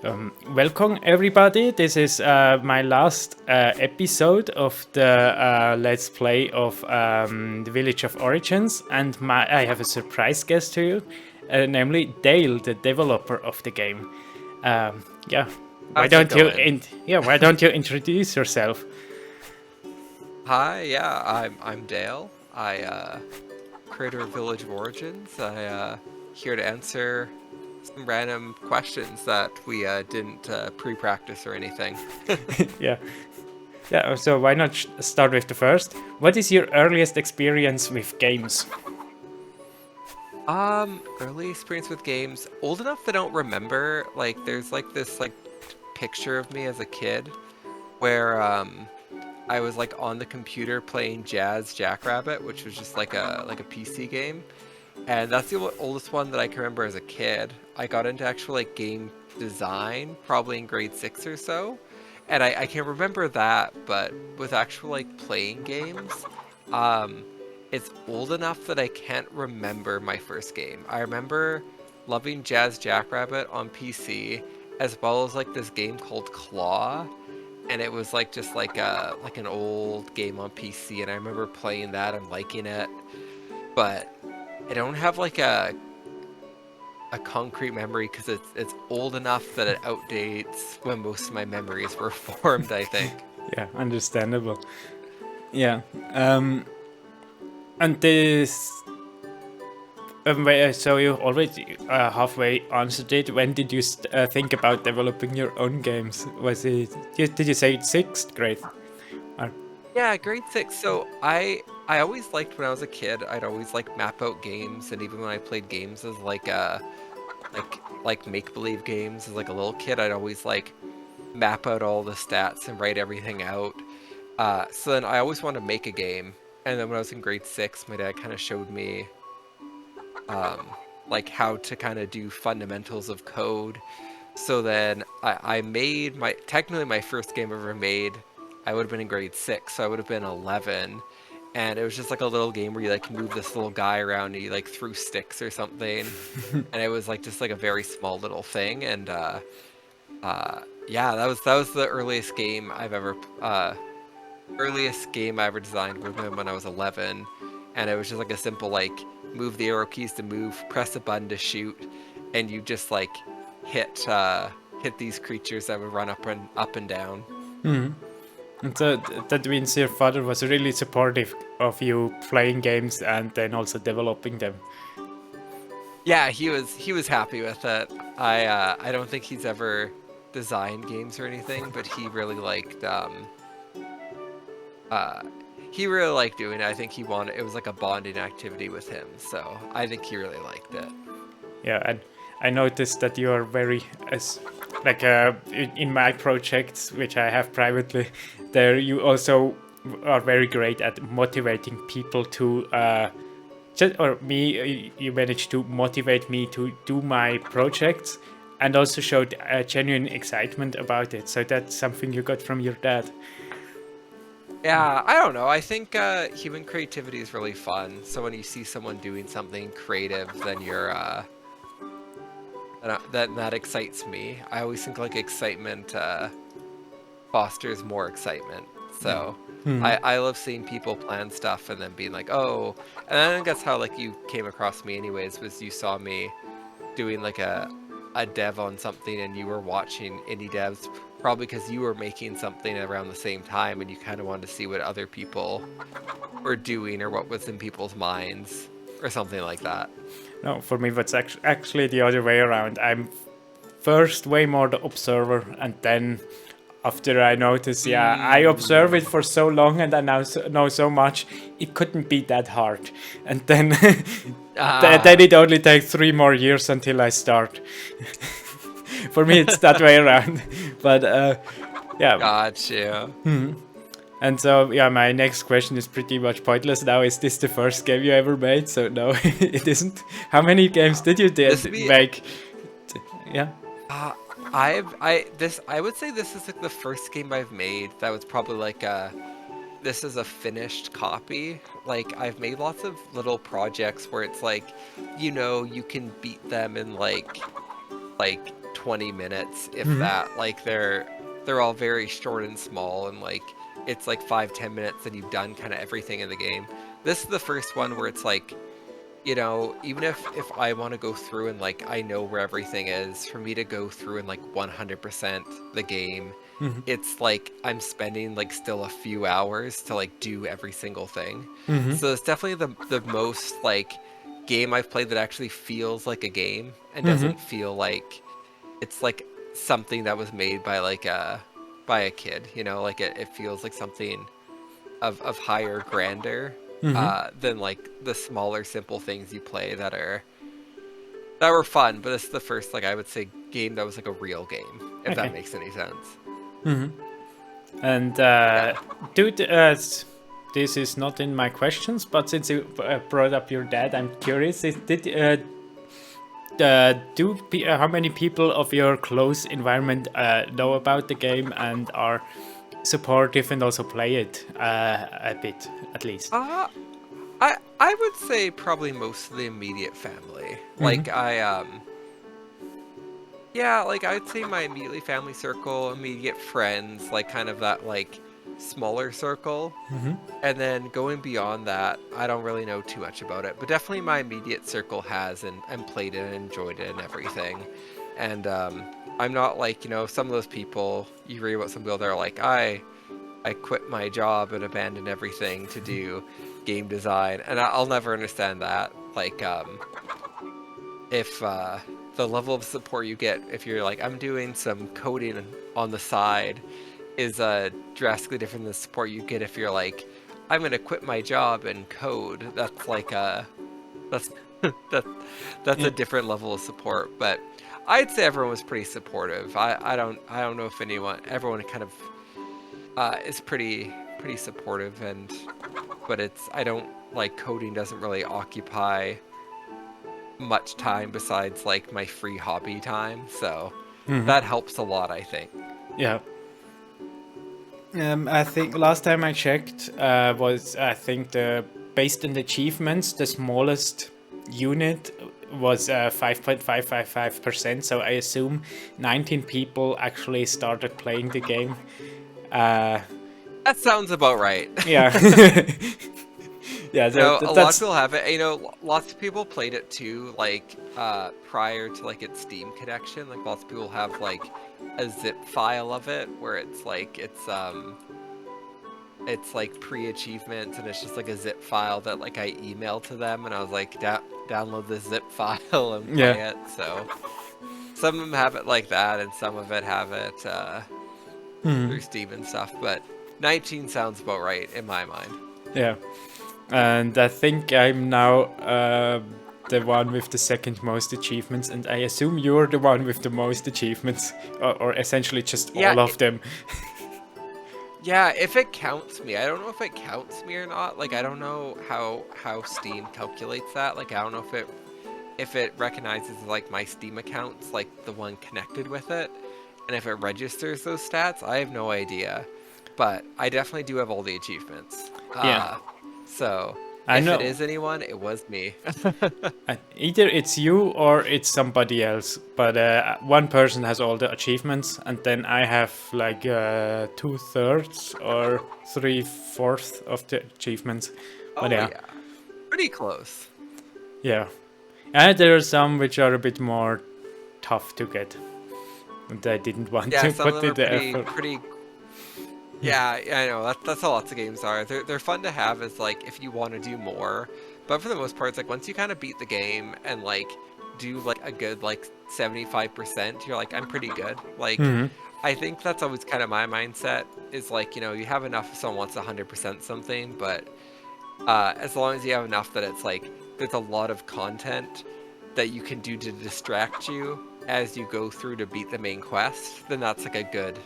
Welcome everybody. This is my last episode of the Let's Play of the Village of Origins, and I have a surprise guest to you, namely Dale, the developer of the game. Yeah, why How's it don't you? going? Why don't you introduce yourself? Hi, yeah, I'm Dale. Creator of Village of Origins. Here to answer some random questions that we didn't pre-practice or anything. Yeah, yeah. So why not start with the first? What is your earliest experience with games? Early experience with games. Old enough that I don't remember. Like, there's like this picture of me as a kid where I was like on the computer playing Jazz Jackrabbit, which was just like a PC game. And that's the oldest one that I can remember as a kid. I got into actual like game design probably in grade 6 or so. And I can remember that, but with actual like playing games, um, it's old enough that I can't remember my first game. I remember loving Jazz Jackrabbit on PC, as well as like this game called Claw, and it was like just like an old game on PC, and I remember playing that and liking it, but I don't have like a concrete memory because it's old enough that it outdates when most of my memories were formed, I think. Yeah, understandable. Yeah. And this so you already halfway answered it. When did you think about developing your own games? Was it? Did you say sixth grade? Or, Yeah, grade 6. So I always liked when I was a kid. I'd always like map out games, and even when I played games as like make-believe games as like a little kid, I'd always like map out all the stats and write everything out. So then I always wanted to make a game, and then when I was in grade 6, my dad kind of showed me um, like how to kind of do fundamentals of code. So then I made technically my first game ever made. I would have been in grade 6, so I would have been 11. And it was just like a little game where you like move this little guy around and you like threw sticks or something. And it was like just like a very small little thing. And yeah, that was the earliest game I ever designed would have been when I was 11. And it was just like a simple like move the arrow keys to move, press a button to shoot, and you just like hit these creatures that would run up and down. and so that means your father was really supportive of you playing games and then also developing them. Yeah, he was happy with it. I don't think he's ever designed games or anything, but uh he really liked doing it. I think it was like a bonding activity with him, so I think he really liked it. Yeah, and I noticed that you are very as like in my projects which I have privately, there you also are very great at motivating people to or me. You managed to motivate me to do my projects and also showed a genuine excitement about it. So that's something you got from your dad. Yeah, I don't know. I think human creativity is really fun. So when you see someone doing something creative, then that excites me. I always think like excitement fosters more excitement. So I love seeing people plan stuff and then being like, oh, and I think that's how like you came across me anyways, was you saw me doing like a dev on something and you were watching indie devs probably because you were making something around the same time and you kind of wanted to see what other people were doing or what was in people's minds or something like that. No, for me, that's actually the other way around. I'm first way more the observer, and then after I notice, yeah, I observe it for so long and I now know so much, it couldn't be that hard. And then, then Ah, it only takes 3 more years until I start. For me, it's that way around. But yeah, gotcha. and so yeah, my next question is pretty much pointless now. Is this the first game you ever made? So no, it isn't. How many games did you This would be make? Yeah. Uh, I would say this is like the first game I've made that was probably like this is a finished copy. Like I've made lots of little projects where it's like, you can beat them in like 20 minutes, if that. Like they're all very short and small, and like it's like 5-10 minutes and you've done kind of everything in the game. This is the first one where it's like, you know, even if I want to go through and like I know where everything is, for me to go through and like 100% the game, it's like I'm spending like still a few hours to like do every single thing. So it's definitely the most like game I've played that actually feels like a game and doesn't feel like it's like something that was made by like by a kid, you know, like it feels like something of higher grandeur than like the smaller simple things you play that were fun. But it's the first, like, I would say, game that was like a real game, if that makes any sense. And dude, this is not in my questions, but since you brought up your dad, I'm curious. How many people of your close environment know about the game and are supportive and also play it a bit, at least? I would say probably most of the immediate family. Like yeah, like I'd say my immediate family circle, immediate friends, like kind of that like smaller circle. And then going beyond that, I don't really know too much about it. But definitely my immediate circle has and played it and enjoyed it and everything. And I'm not like, you know, some of those people, you read about some people that are like, I quit my job and abandoned everything to do game design. And I'll never understand that. Like, if the level of support you get if you're like, I'm doing some coding on the side is drastically different than the support you get if you're like, I'm gonna quit my job and code. That's like that's that's a different level of support. But I'd say everyone was pretty supportive. I don't know if everyone kind of is pretty supportive, but I don't like coding doesn't really occupy much time besides like my free hobby time, so that helps a lot, I think. Yeah. I think last time I checked was, I think, based on the achievements, the smallest unit was 5.555%, so I assume 19 people actually started playing the game. That sounds about right. Yeah. Yeah, a lot of people have it. You know, lots of people played it too, like prior to like its Steam connection. Like lots of people have like a zip file of it where it's like it's like pre-achievements and it's just like a zip file that like I emailed to them, and I was like, download this zip file and play it. So some of them have it like that, and some of it have it through Steam and stuff. But 19 sounds about right in my mind. Yeah. And I think I'm now the one with the second most achievements, and I assume you're the one with the most achievements, or essentially just all of them. Yeah, if it counts me. I don't know if it counts me or not. Like, I don't know how Steam calculates that. Like, I don't know if it recognizes like my Steam account's like the one connected with it, and if it registers those stats. I have no idea, but I definitely do have all the achievements. So, if it is anyone, it was me. Either it's you or it's somebody else, but one person has all the achievements, and then I have like 2/3 or 3/4 of the achievements. But yeah, pretty close. Yeah, and there are some which are a bit more tough to get, and I didn't want to put in the effort. Yeah, I know. That's how lots of games are. They're fun to have as like if you want to do more, but for the most part, it's like once you kind of beat the game and like do like a good like 75%, you're like, I'm pretty good. Like I think that's always kind of my mindset is like, you know, you have enough if someone wants 100% something, but as long as you have enough that it's like there's a lot of content that you can do to distract you as you go through to beat the main quest, then that's like a good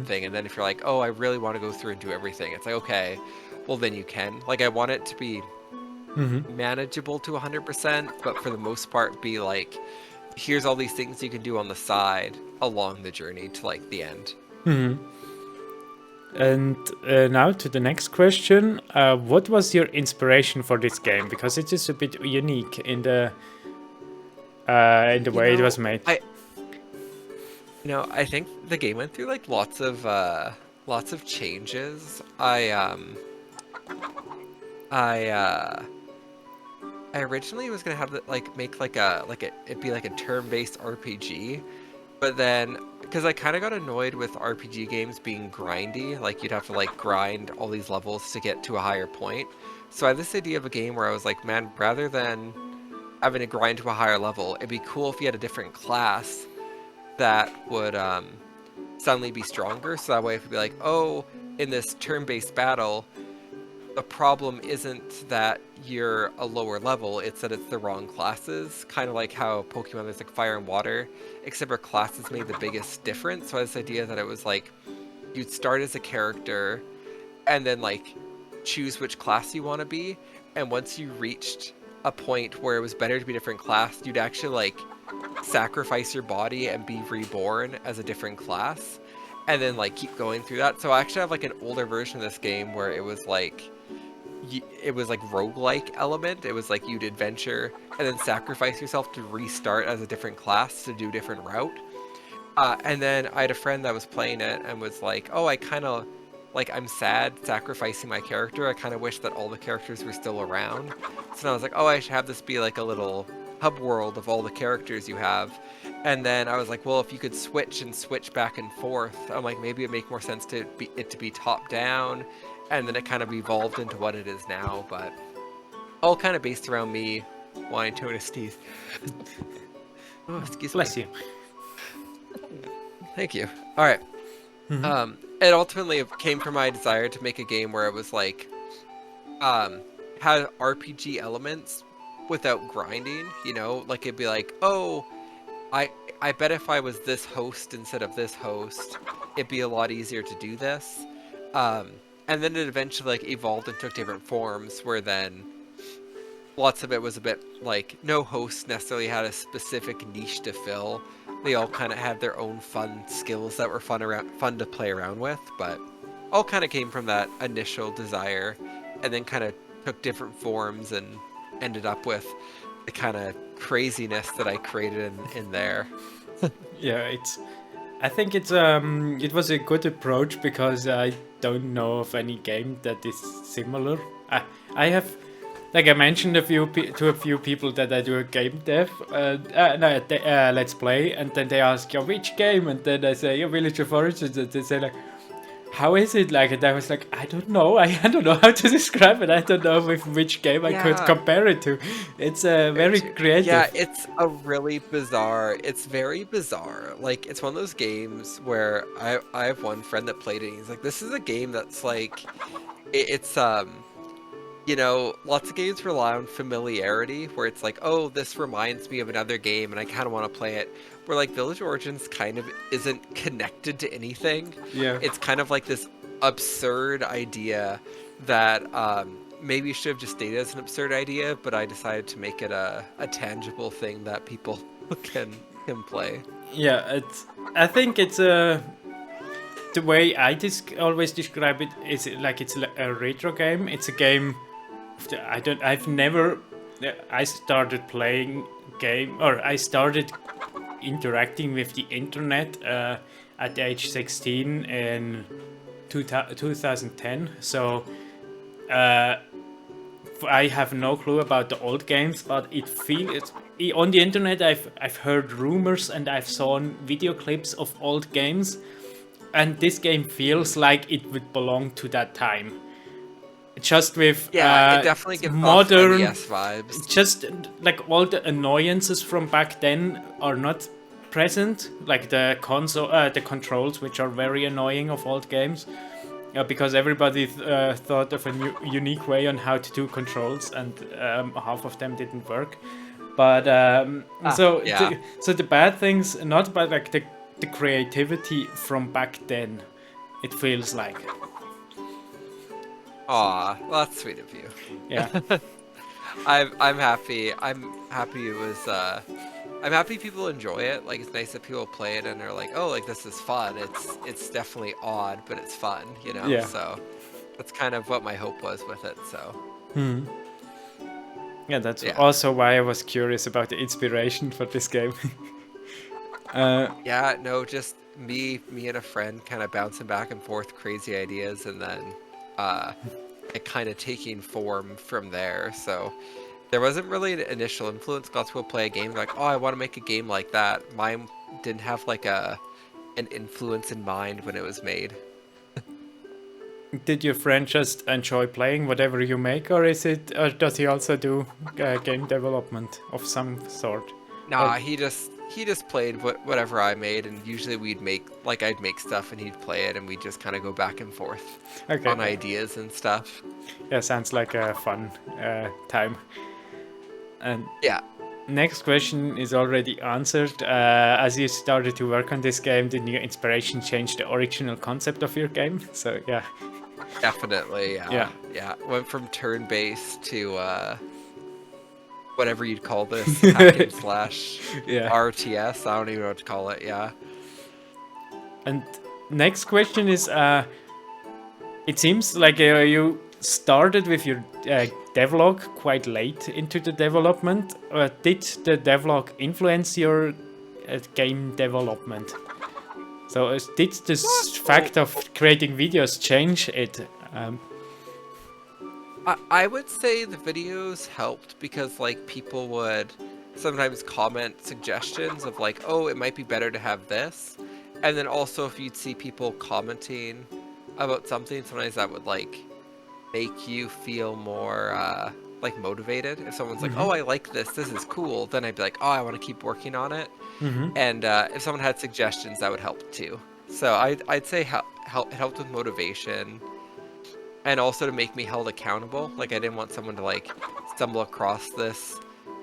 thing. And then if you're like, oh, I really want to go through and do everything, it's like, okay, well then you can. Like, I want it to be manageable to 100%, but for the most part be like, here's all these things you can do on the side along the journey to like the end. And now to the next question. What was your inspiration for this game? Because it is a bit unique in the way it was made. I think the game went through like lots of changes. I originally was gonna have it like make it'd be like a turn-based RPG, but then because I kind of got annoyed with RPG games being grindy, like you'd have to like grind all these levels to get to a higher point. So I had this idea of a game where I was like, man, rather than having to grind to a higher level, it'd be cool if you had a different class that would suddenly be stronger. So that way, it would be like, oh, in this turn-based battle, the problem isn't that you're a lower level, it's that it's the wrong classes. Kind of like how Pokemon, there's like fire and water, except for classes made the biggest difference. So I had this idea that it was like, you'd start as a character, and then like choose which class you want to be, and once you reached a point where it was better to be a different class, you'd actually like sacrifice your body and be reborn as a different class, and then like keep going through that. So I actually have like an older version of this game where it was like roguelike element. It was like you'd adventure and then sacrifice yourself to restart as a different class to do a different route. And then I had a friend that was playing it and was like, oh, I kind of like, I'm sad sacrificing my character. I kind of wish that all the characters were still around. So then I was like, oh, I should have this be like a little hub world of all the characters you have. And then I was like, well, if you could switch back and forth, I'm like, maybe it'd make more sense to be top down. And then it kind of evolved into what it is now, but all kind of based around me wanting to his teeth. Oh, excuse me. Bless you. Thank you. All right. It ultimately came from my desire to make a game where it was like, had RPG elements without grinding, like it'd be like, oh, I bet if I was this host instead of this host, it'd be a lot easier to do this. And then it eventually like evolved and took different forms where then lots of it was a bit like no host necessarily had a specific niche to fill. They all kind of had their own fun skills that were fun to play around with, but all kind of came from that initial desire and then kind of took different forms and ended up with the kind of craziness that I created in there. Yeah, I think it was a good approach because I don't know of any game that is similar. I have, like I mentioned to a few people that I do a game dev, let's play, and then they ask, yeah, which game? And then I say, yeah, Village of Origins, and they say like, how is it like? And I was like, I don't know. I don't know how to describe it. I don't know with which game I could compare it to. It's very creative. Yeah, it's very bizarre. Like, it's one of those games where I have one friend that played it, and he's like, this is a game that's like, it's lots of games rely on familiarity, where it's like, oh, this reminds me of another game, and I kind of want to play it. Where like Village Origins kind of isn't connected to anything. Yeah. It's kind of like this absurd idea that maybe should have just stayed as an absurd idea, but I decided to make it a tangible thing that people can play. Yeah, I think it's the way I always describe it is like it's a retro game. It's a game. I started playing game, or I started interacting with the internet at age 16 in 2010. So I have no clue about the old games, but it feels on the internet. I've heard rumors and I've seen video clips of old games, and this game feels like it would belong to that time. Just with it definitely gives modern NES vibes. Just like all the annoyances from back then are not present, like the controls, which are very annoying of old games, because everybody thought of a unique way on how to do controls, and half of them didn't work. But so the bad things, not about like the creativity from back then, it feels like. Aw, well, that's sweet of you. Yeah. I'm happy. I'm happy it was. I'm happy people enjoy it. Like, it's nice that people play it and they're like, oh, like, this is fun. It's definitely odd, but it's fun, Yeah. So that's kind of what my hope was with it. So. Yeah, that's also why I was curious about the inspiration for this game. Yeah, no, just me and a friend kind of bouncing back and forth crazy ideas, and then uh, it kind of taking form from there. So there wasn't really an initial influence. Got to go play a game like, oh, I want to make a game like that. Mine didn't have like an influence in mind when it was made. Did your friend just enjoy playing whatever you make, or or does he also do game development of some sort? Or Nah, he just played whatever I made, and usually I'd make stuff and he'd play it, and we'd just kind of go back and forth okay, on ideas and stuff. yeah, sounds like a fun time. And Yeah, next question is already answered. As you started to work on this game, did your inspiration change the original concept of your game? So yeah, definitely. yeah, Yeah. Went from turn-based to whatever you'd call this, hack and slash yeah. RTS. I don't even know what to call it. Yeah. And next question is, it seems like you started with your devlog quite late into the development. Did the devlog influence your game development? So did this fact of creating videos change it? I would say the videos helped because like people would sometimes comment suggestions of like, oh, it might be better to have this. And then also if you'd see people commenting about something, sometimes that would like make you feel more like motivated. If someone's like, oh, I like this is cool, then I'd be like, oh, I want to keep working on it. And if someone had suggestions, that would help too. So I'd say it helped with motivation and also to make me held accountable. Like I didn't want someone to like stumble across this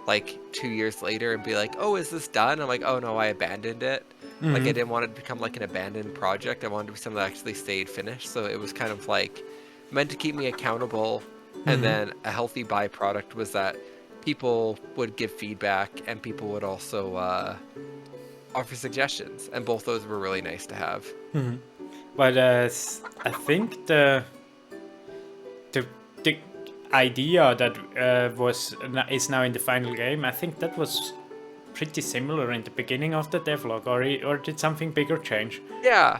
like 2 years later and be like, oh, is this done? I'm like, oh no, I abandoned it. Like I didn't want it to become like an abandoned project. I wanted it to be something that actually stayed finished. So it was kind of like meant to keep me accountable. And then a healthy byproduct was that people would give feedback and people would also offer suggestions. And both those were really nice to have. But I think the the idea that is now in the final game, I think that was pretty similar in the beginning of the devlog, or did something bigger change? Yeah.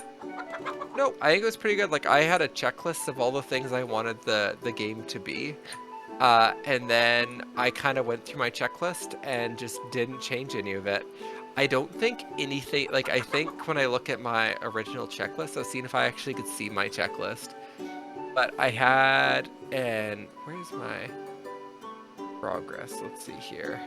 No, I think it was pretty good. Like I had a checklist of all the things I wanted the game to be. And then I kind of went through my checklist and just didn't change any of it. I don't think anything, like I think when I look at my original checklist, I was seeing if I actually could see my checklist. But I had, and where's my progress? Let's see here.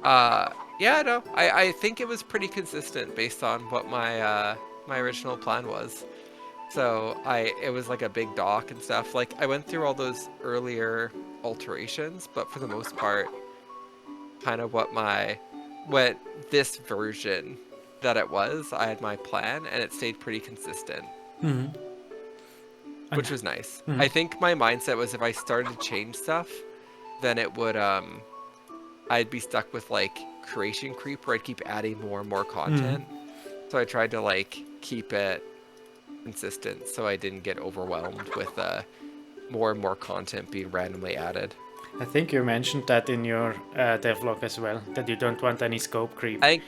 Yeah, no, I think it was pretty consistent based on what my original plan was. So it was like a big doc and stuff. Like I went through all those earlier alterations, but for the most part, kind of what this version that it was, I had my plan and it stayed pretty consistent, which was nice. I think my mindset was if I started to change stuff, then it would I'd be stuck with like creation creep where I'd keep adding more and more content. So I tried to like keep it consistent so I didn't get overwhelmed with more and more content being randomly added. I think you mentioned that in your devlog as well, that you don't want any scope creep. I think,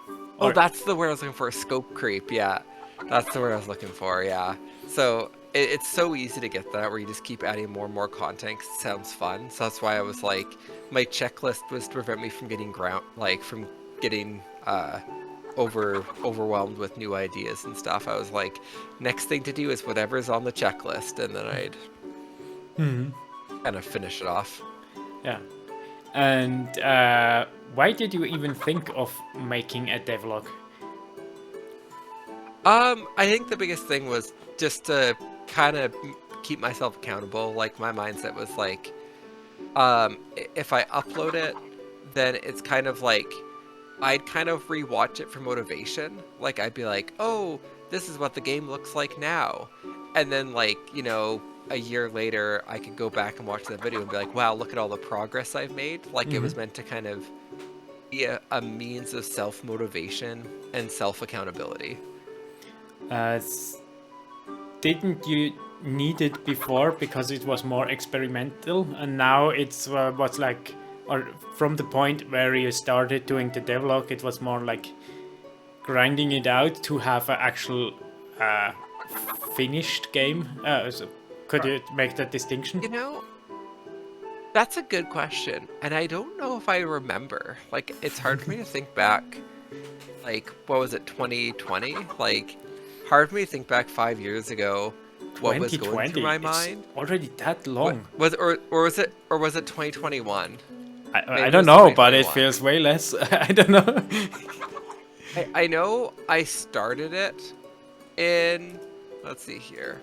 oh, Or that's the word I was looking for, scope creep. Yeah, that's the word I was looking for. Yeah. So it's so easy to get that where you just keep adding more and more content 'cause it sounds fun. So that's why I was like, my checklist was to prevent me from getting from getting overwhelmed with new ideas and stuff. I was like, next thing to do is whatever's on the checklist, and then I'd kind of finish it off. yeah. And why did you even think of making a devlog? I think the biggest thing was just to kind of keep myself accountable. Like my mindset was like, if I upload it, then it's kind of like I'd kind of rewatch it for motivation. Like I'd be like, oh, this is what the game looks like now. And then like, a year later, I could go back and watch that video and be like, wow, look at all the progress I've made. Like it was meant to kind of be a means of self-motivation and self-accountability. Didn't you need it before because it was more experimental, and now it's what's like or from the point where you started doing the devlog, it was more like grinding it out to have an actual finished game? So could you make that distinction? You know, that's a good question, and I don't know if I remember. Like, it's hard for me to think back. Like, what was it, 2020? Like, hard for me to think back 5 years ago. What was going through 2020? my It's mind? already that What long. was or was it 2021? I Maybe it don't was know, but it 2021. feels way less. I don't know. I know I started it in, let's see here.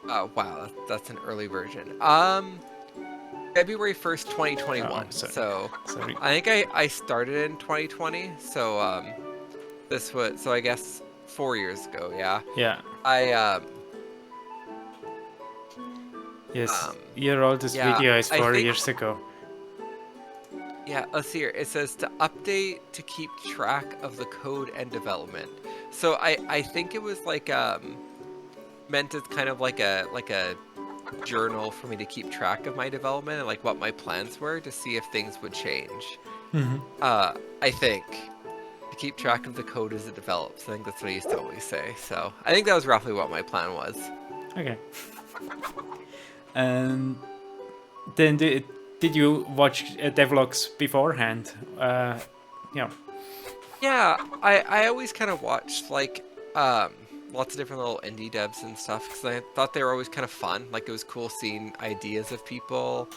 Oh wow, that's an early version. February 1st, 2021. Oh, sorry. So Sorry. I think I started in 2020. So this was, so I guess 4 years ago, yeah. Yeah. I Yes. Your oldest yeah, video is I 4 think, years ago. yeah, let's see here. It says to update to keep track of the code and development. So I think it was like meant as kind of like a journal for me to keep track of my development and like what my plans were to see if things would change. I think to keep track of the code as it develops. I think that's what I used to always say. So I think that was roughly what my plan was. Okay. And then did you watch devlogs beforehand? Yeah. Yeah, I always kind of watched like lots of different little indie devs and stuff because I thought they were always kind of fun. Like it was cool seeing ideas of people,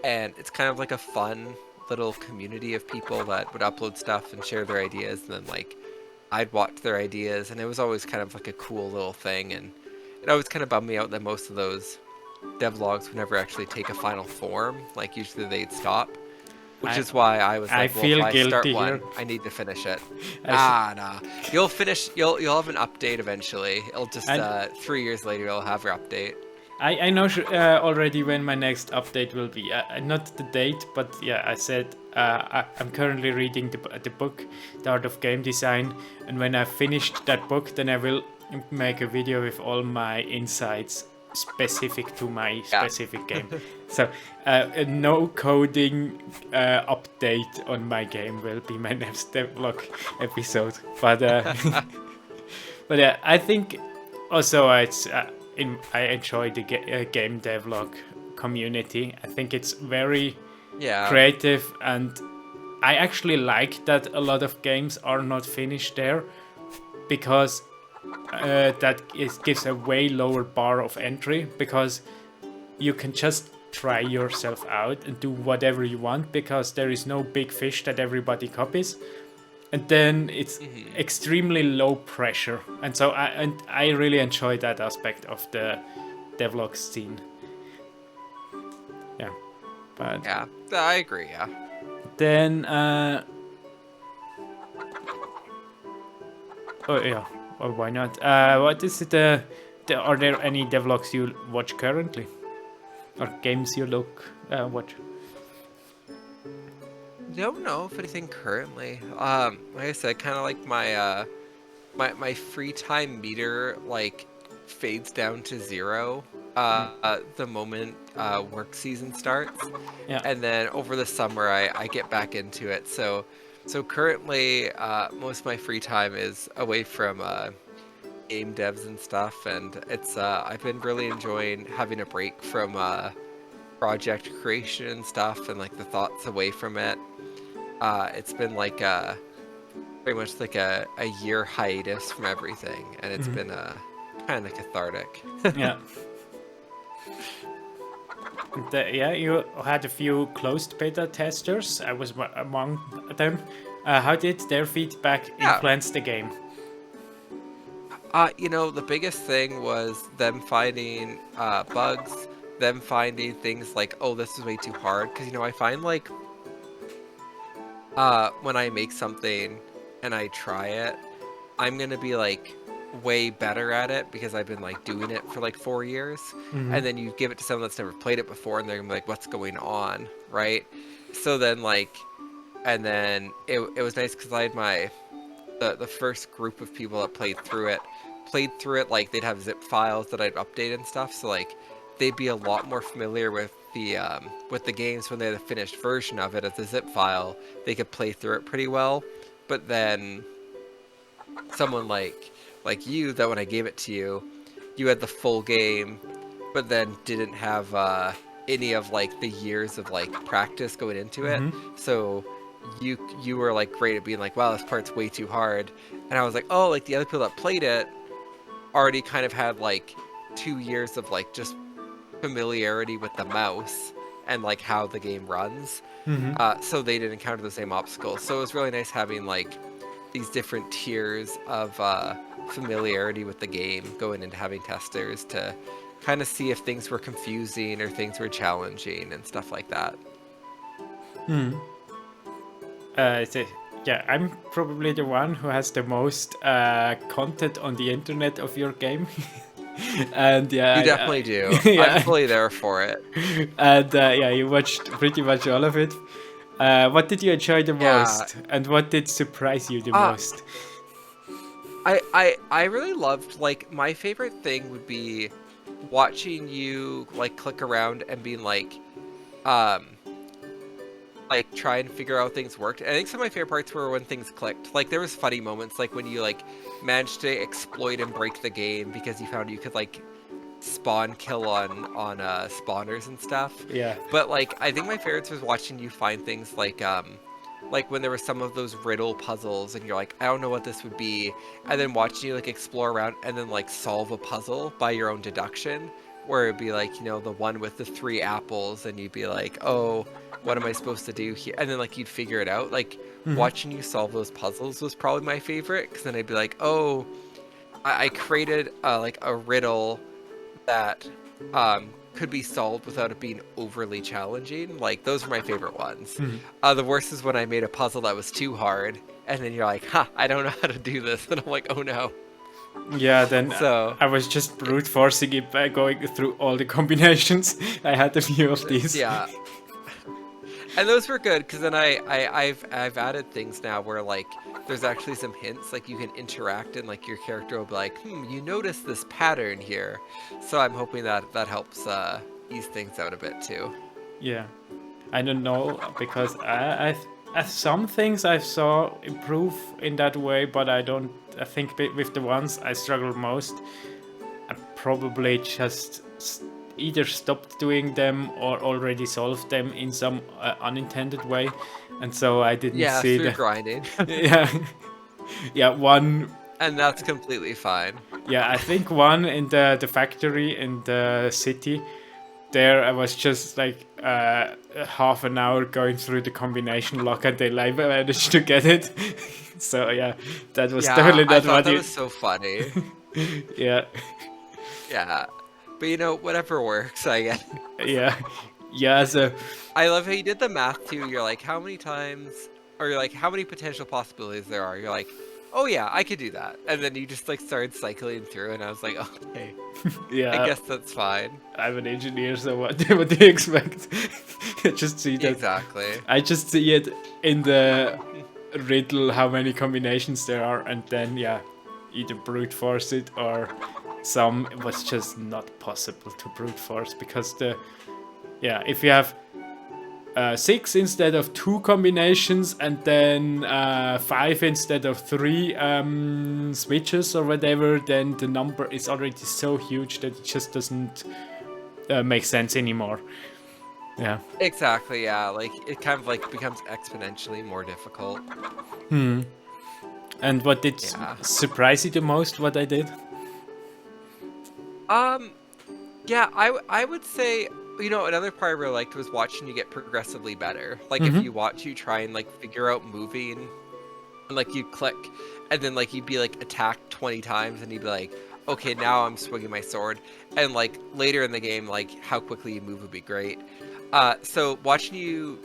and it's kind of like a fun little community of people that would upload stuff and share their ideas, and then like I'd watch their ideas, and it was always kind of like a cool little thing. And it always kind of bummed me out that most of those devlogs would never actually take a final form. Like usually they'd stop. Which I is why I was I like, well, if feel I start guilty one, here. I need to finish it. I Nah. You'll finish. You'll have an update eventually. It'll just And 3 years later you'll have your update. I know already when my next update will be. Not the date, but yeah, I said I'm currently reading the book, The Art of Game Design, and when I've finished that book, then I will make a video with all my insights specific to my specific game. So a no coding update on my game will be my next devlog episode. But but yeah, I think also it's. I enjoy the game devlog community. I think it's very creative, and I actually like that a lot of games are not finished there, because that gives a way lower bar of entry, because you can just try yourself out and do whatever you want, because there is no big fish that everybody copies. And then it's extremely low pressure, and so I really enjoy that aspect of the devlog scene. Yeah, but Yeah, I agree. Yeah. then oh yeah, or why not? What is it? Are there any devlogs you watch currently, or games you watch? Don't know if anything currently. Like I said, kind of like my my free time meter like fades down to 0 the moment work season starts. Yeah. And then over the summer I get back into it. So currently most of my free time is away from game devs and stuff, and it's I've been really enjoying having a break from project creation and stuff, and like the thoughts away from it. It's been like pretty much like a year hiatus from everything, and it's been kind of cathartic. Yeah. Yeah, you had a few closed beta testers. I was among them. How did their feedback influence the game? You know, the biggest thing was them finding bugs, them finding things like, oh, this is way too hard. Because, you know, I find like when I make something and I try it, I'm going to be like way better at it because I've been like doing it for like 4 years. And then you give it to someone that's never played it before and they're gonna be like, what's going on, right? So then like, and then it was nice because I had the first group of people that played through it like they'd have zip files that I'd update and stuff, so like they'd be a lot more familiar with the games when they had a finished version of it as a zip file. They could play through it pretty well. But then someone like you, that when I gave it to you, you had the full game, but then didn't have any of like the years of like practice going into it. So you were like great at being like, wow, this part's way too hard. And I was like, oh, like the other people that played it already kind of had like 2 years of like just familiarity with the mouse and like how the game runs. So they didn't encounter the same obstacles. So it was really nice having like these different tiers of familiarity with the game going into having testers to kind of see if things were confusing or things were challenging and stuff like that. Yeah, I'm probably the one who has the most content on the internet of your game. And yeah, You definitely do. yeah. I'm fully there for it. And yeah, you watched pretty much all of it. What did you enjoy the most, and what did surprise you the most? I really loved, like, my favorite thing would be watching you like click around and being like try and figure out things worked. And I think some of my favorite parts were when things clicked. Like there was funny moments like when you like managed to exploit and break the game because you found you could like spawn kill on spawners and stuff. Yeah. But like I think my favorites was watching you find things like when there were some of those riddle puzzles and you're like, I don't know what this would be, and then watching you like explore around and then like solve a puzzle by your own deduction, where it'd be like, you know, the one with the 3 apples, and you'd be like, oh, what am I supposed to do here? And then like you'd figure it out. Like watching you solve those puzzles was probably my favorite, because then I'd be like, oh, I created like a riddle that could be solved without it being overly challenging. Like those were my favorite ones. The worst is when I made a puzzle that was too hard, and then you're like, I don't know how to do this, and I'm like, oh no. Yeah, then So I was just brute forcing it by going through all the combinations. I had a few of these. yeah. And those were good, because then I've added things now where like there's actually some hints, like you can interact and like your character will be like, you notice this pattern here. So I'm hoping that helps ease things out a bit too. Yeah, I don't know, because I some things I saw improve in that way, but I think with the ones I struggle most, I probably just either stopped doing them or already solved them in some unintended way, and so I didn't see through the grinding. yeah, one. And that's completely fine. Yeah, I think one in the factory in the city. There I was just like half an hour going through the combination lock until I managed to get it. So yeah, that was totally not I thought what that you... was so funny. Yeah. Yeah. But you know, whatever works, I guess. Yeah. Yeah, so... I love how you did the math too. You're like, how many times, or you're like, how many potential possibilities there are? You're like, oh yeah, I could do that. And then you just like started cycling through, and I was like, okay. Yeah. I guess that's fine. I'm an engineer, so what do you expect? I just see that. Exactly. I just see it in the riddle how many combinations there are, and then yeah, either brute force it, or some it was just not possible to brute force, because if you have 6 instead of 2 combinations, and then 5 instead of 3 switches or whatever, then the number is already so huge that it just doesn't make sense anymore. Yeah. Exactly, yeah. Like, it kind of like becomes exponentially more difficult. And what did surprise you the most, what I did? Yeah, I would say, you know, another part I really liked was watching you get progressively better. Like, if you watch you try and, like, figure out moving, and, like, you'd click, and then, like, you'd be, like, attacked 20 times, and you'd be like, okay, now I'm swinging my sword. And, like, later in the game, like, how quickly you move would be great. So watching you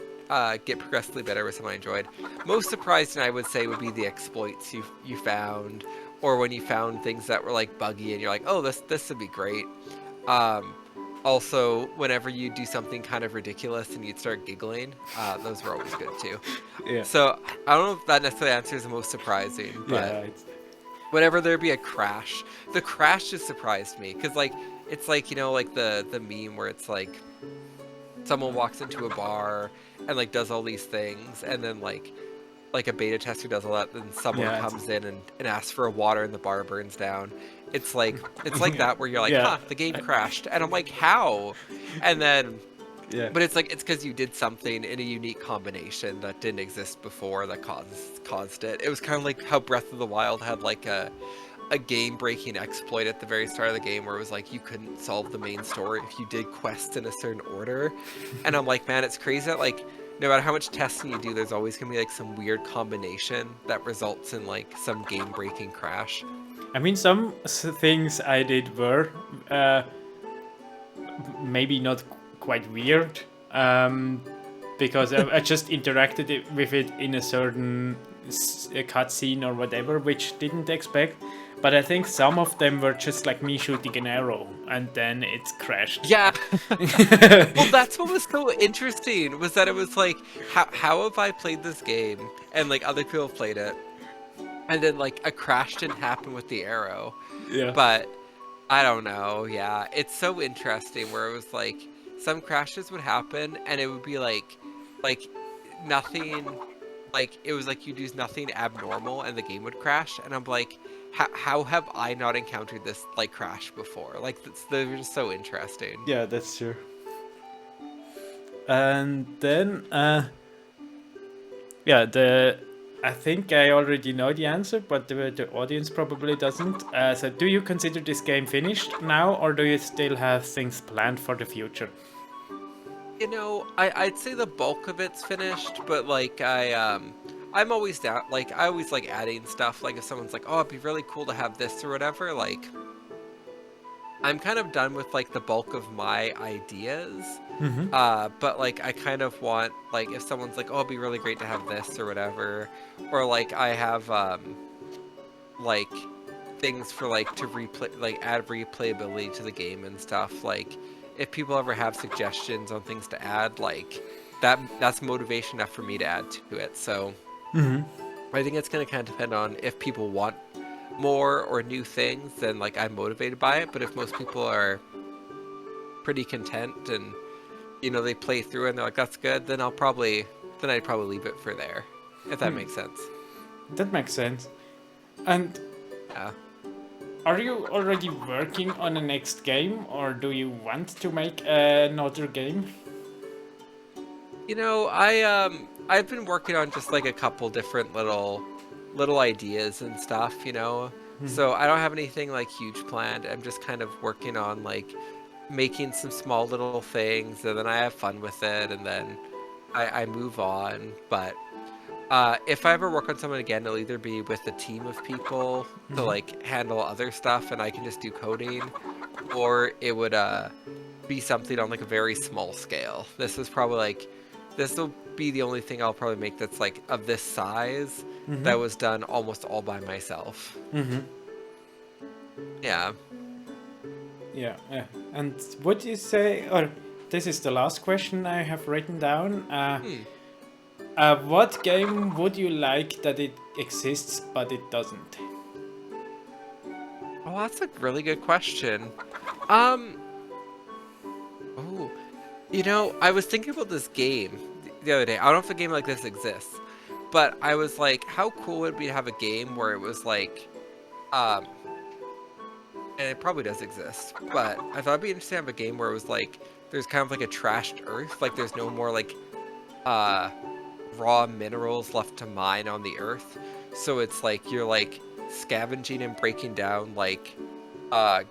get progressively better was something I enjoyed. Most surprising, I would say, would be the exploits you found, or when you found things that were, like, buggy, and you're like, oh, this would be great. Also, whenever you do something kind of ridiculous and you'd start giggling, those were always good too. Yeah. So, I don't know if that necessarily answers the most surprising, but whenever there'd be a crash, the crash just surprised me. Because, like, it's like, you know, like the meme where it's like someone walks into a bar and like does all these things, and then like a beta tester does all that, then someone Yeah, comes in and asks for a water and the bar burns down. It's like yeah, that where you're like, yeah, huh, the game crashed, and I'm like, how? And then yeah. but it's like it's because you did something in a unique combination that didn't exist before that caused it. It was kind of like how Breath of the Wild had like a game breaking exploit at the very start of the game where it was like you couldn't solve the main story if you did quests in a certain order. And I'm like, man, it's crazy that like no matter how much testing you do, there's always gonna be like some weird combination that results in like some game breaking crash. I mean, some things I did were uh, maybe not quite weird, because I just interacted with it in a certain cutscene or whatever, which didn't expect. But I think some of them were just like me shooting an arrow and then it crashed. Yeah. Well, that's what was so interesting was that it was like, how have I played this game and like other people have played it, and then like a crash didn't happen with the arrow, Yeah. but I don't know. Yeah, it's so interesting where it was like some crashes would happen and it would be like nothing, like it was like you'd use nothing abnormal and the game would crash, and I'm like, how have I not encountered this like crash before? Like they're just so interesting. Yeah, that's true. And then, yeah, I think I already know the answer, but the audience probably doesn't. So, do you consider this game finished now, or do you still have things planned for the future? You know, I'd say the bulk of it's finished, but like I'm always down, like I always like adding stuff. Like if someone's like, oh, it'd be really cool to have this or whatever, like I'm kind of done with like the bulk of my ideas. Mm-hmm. But like I kind of want, like if someone's like, oh, it'd be really great to have this or whatever, or like I have like things for like to replay, like add replayability to the game and stuff. Like if people ever have suggestions on things to add, like that's motivation enough for me to add to it. So Mm-hmm. I think it's going to kind of depend on if people want more or new things, then like I'm motivated by it. But if most people are pretty content and you know they play through and they're like that's good, then I'd probably leave it for there, if that makes sense. That makes sense. And Yeah. are you already working on the next game, or do you want to make another game? You know, I've been working on just like a couple different little ideas and stuff, you know. So I don't have anything like huge planned. I'm just kind of working on like making some small little things, and then I have fun with it, and then I move on. But if I ever work on something again, it'll either be with a team of people to like handle other stuff and I can just do coding, or it would be something on like a very small scale. This will be the only thing I'll probably make that's like of this size that was done almost all by myself. Mm-hmm. Yeah. Yeah, yeah. And would you say, or this is the last question I have written down. What game would you like that it exists but it doesn't? Oh, that's a really good question. Oh, you know, I was thinking about this game the other day. I don't know if a game like this exists, but I was like, how cool would it be to have a game where it was like, and it probably does exist, but I thought it'd be interesting to have a game where it was like, there's kind of like a trashed Earth, like there's no more like, raw minerals left to mine on the Earth. So it's like you're like scavenging and breaking down like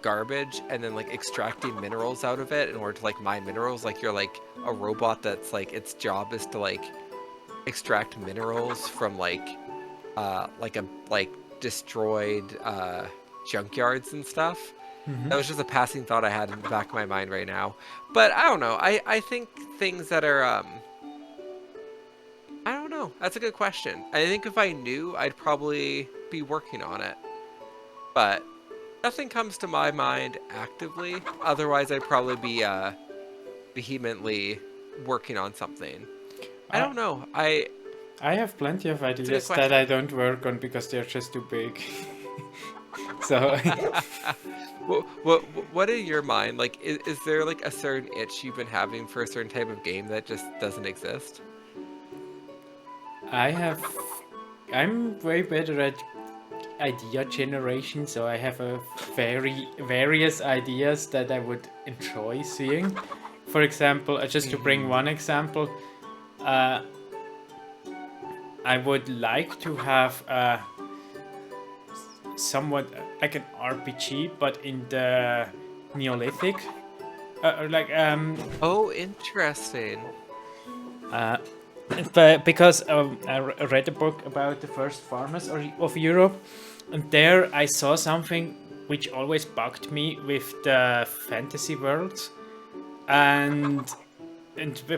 garbage and then like extracting minerals out of it in order to like mine minerals. Like you're like a robot that's like its job is to like extract minerals from like destroyed junkyards and stuff. That was just a passing thought I had in the back of my mind right now. But I don't know. I think things that are I don't know. That's a good question. I think if I knew, I'd probably be working on it. But nothing comes to my mind actively. Otherwise, I'd probably be vehemently working on something. I don't know. I have plenty of ideas that I don't work on because they're just too big. So What in your mind? Like, is there like a certain itch you've been having for a certain type of game that just doesn't exist? I have. I'm way better at idea generation, so I have a very various ideas that I would enjoy seeing. For example, just to bring Hmm. one example, uh, I would like to have somewhat like an RPG, but in the Neolithic, like Oh, interesting. uh, but because read a book about the first farmers of Europe, and there I saw something which always bugged me with the fantasy worlds, and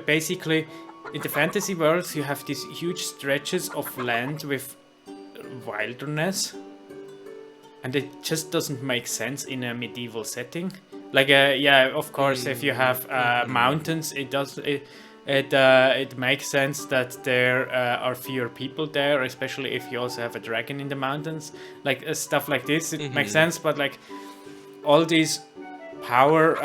basically in the fantasy worlds you have these huge stretches of land with wilderness, and it just doesn't make sense in a medieval setting. Like, yeah, of course, if you have Mm-hmm. mountains, it makes sense that there are fewer people there, especially if you also have a dragon in the mountains. Like stuff like this, it makes Mm-hmm. sense. But like all these power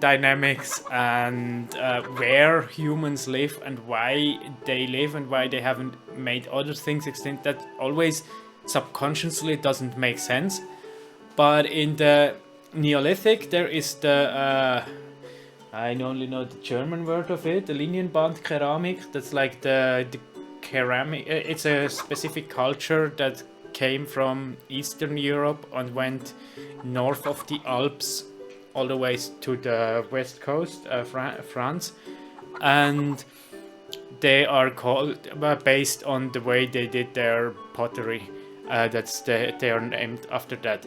dynamics and where humans live and why they live and why they haven't made other things extinct, that always subconsciously doesn't make sense. But in the Neolithic, there is the I only know the German word of it, the Linienband Keramik. That's like the ceramic. It's a specific culture that came from Eastern Europe and went north of the Alps all the way to the west coast, France, and they are called based on the way they did their pottery. They are named after that.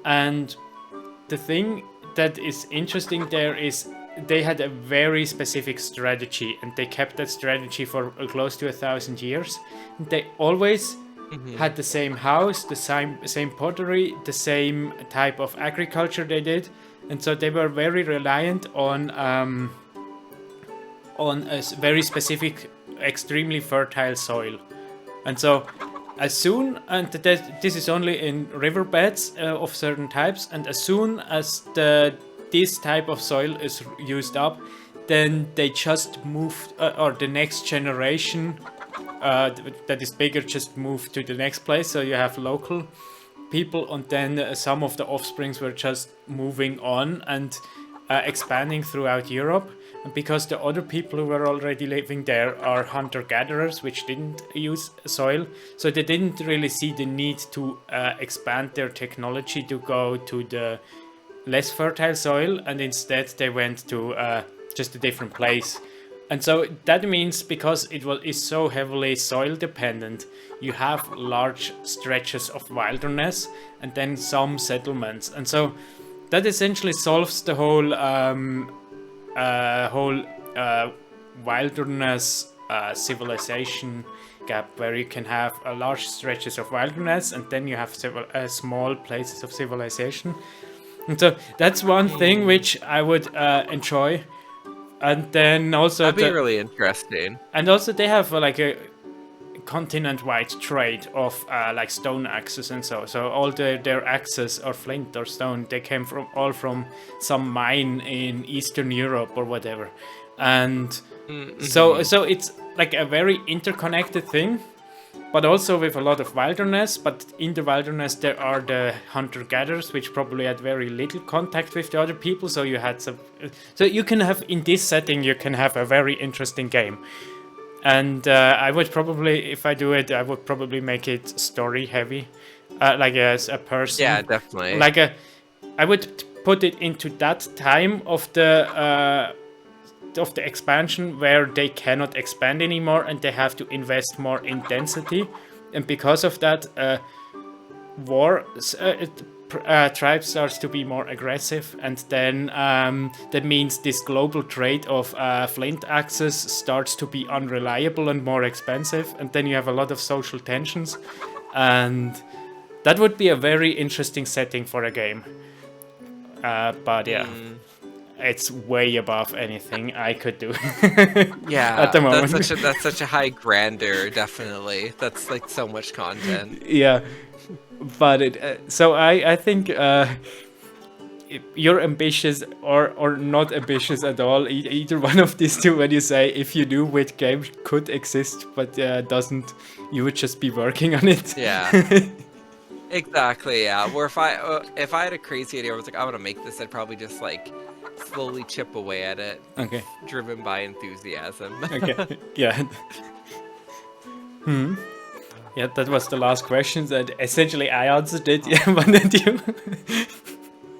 And the thing that is interesting there is they had a very specific strategy, and they kept that strategy for close to 1,000 years. And they always Mm-hmm. had the same house, the same pottery, the same type of agriculture they did, and so they were very reliant on a very specific, extremely fertile soil. And so, as soon and this is only in riverbeds of certain types, and as soon as this type of soil is used up, then they just move, or the next generation that is bigger just move to the next place. So you have local people, and then some of the offsprings were just moving on and expanding throughout Europe. And because the other people who were already living there are hunter gatherers, which didn't use soil, so they didn't really see the need to expand their technology to go to the less fertile soil, and instead they went to just a different place. And so that means because is so heavily soil dependent, you have large stretches of wilderness and then some settlements, and so that essentially solves the whole wilderness civilization gap, where you can have large stretches of wilderness and then you have several small places of civilization. And so that's one thing which I would enjoy. And then also That'd be really interesting. they have like a continent-wide trade of like stone axes, and so all their axes or flint or stone, they came from some mine in Eastern Europe or whatever. And Mm-hmm. so it's like a very interconnected thing, but also with a lot of wilderness. But in the wilderness, there are the hunter gatherers, which probably had very little contact with the other people. So you had some. So you can have in this setting, you can have a very interesting game. And I would probably, if I do it, I would probably make it story heavy, like as a Yeah, person, definitely. like a. I would put it into that time of the expansion where they cannot expand anymore and they have to invest more in density, and because of that, war tribe starts to be more aggressive, and then that means this global trade of flint axes starts to be unreliable and more expensive, and then you have a lot of social tensions, and that would be a very interesting setting for a game. But yeah, Mm. it's way above anything I could do at Yeah, the moment. that's such a high grandeur, definitely. That's like so much content. Yeah, but it. So I think you're ambitious or not ambitious at all. Either one of these two. When you say if you knew which game could exist but doesn't, you would just be working on it. Yeah. Exactly, yeah. Where if I had a crazy idea, I was like, I want to make this, I'd probably just like slowly chip away at it, Okay. driven by enthusiasm. Okay. Yeah. Yeah, that was the last question. That essentially I answered it. Yeah, but did you?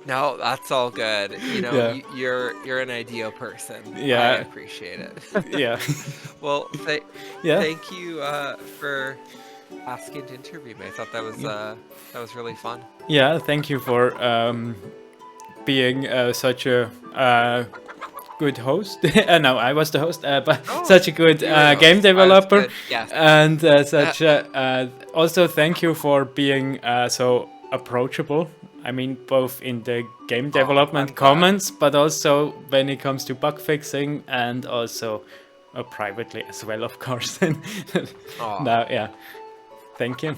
No, that's all good. You know, Yeah. you're an ideal person. Yeah. I appreciate it. Yeah. Well, Yeah. thank you for asking to interview me. I thought that was really fun. Yeah. Thank you for being such a good host. No, I was the host, but such a good You were the host. game I was developer. good, yes. And such also thank you for being so approachable. I mean, both in the game development I'm glad. comments, but also when it comes to bug fixing, and also privately as well, of course. Aw. Now, yeah, thank you.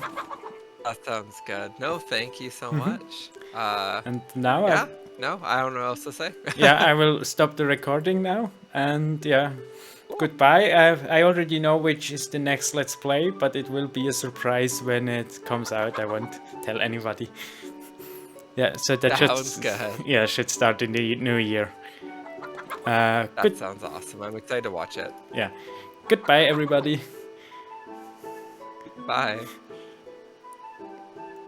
That sounds good. No, thank you so much. And now, Yeah. No, I don't know what else to say. I will stop the recording now, and yeah. Goodbye. I already know which is the next Let's Play, but it will be a surprise when it comes out. I won't tell anybody. Yeah, so that Sounds good. Yeah, should start in the new year. That sounds awesome. I'm excited to watch it. Yeah. Goodbye, everybody. Bye.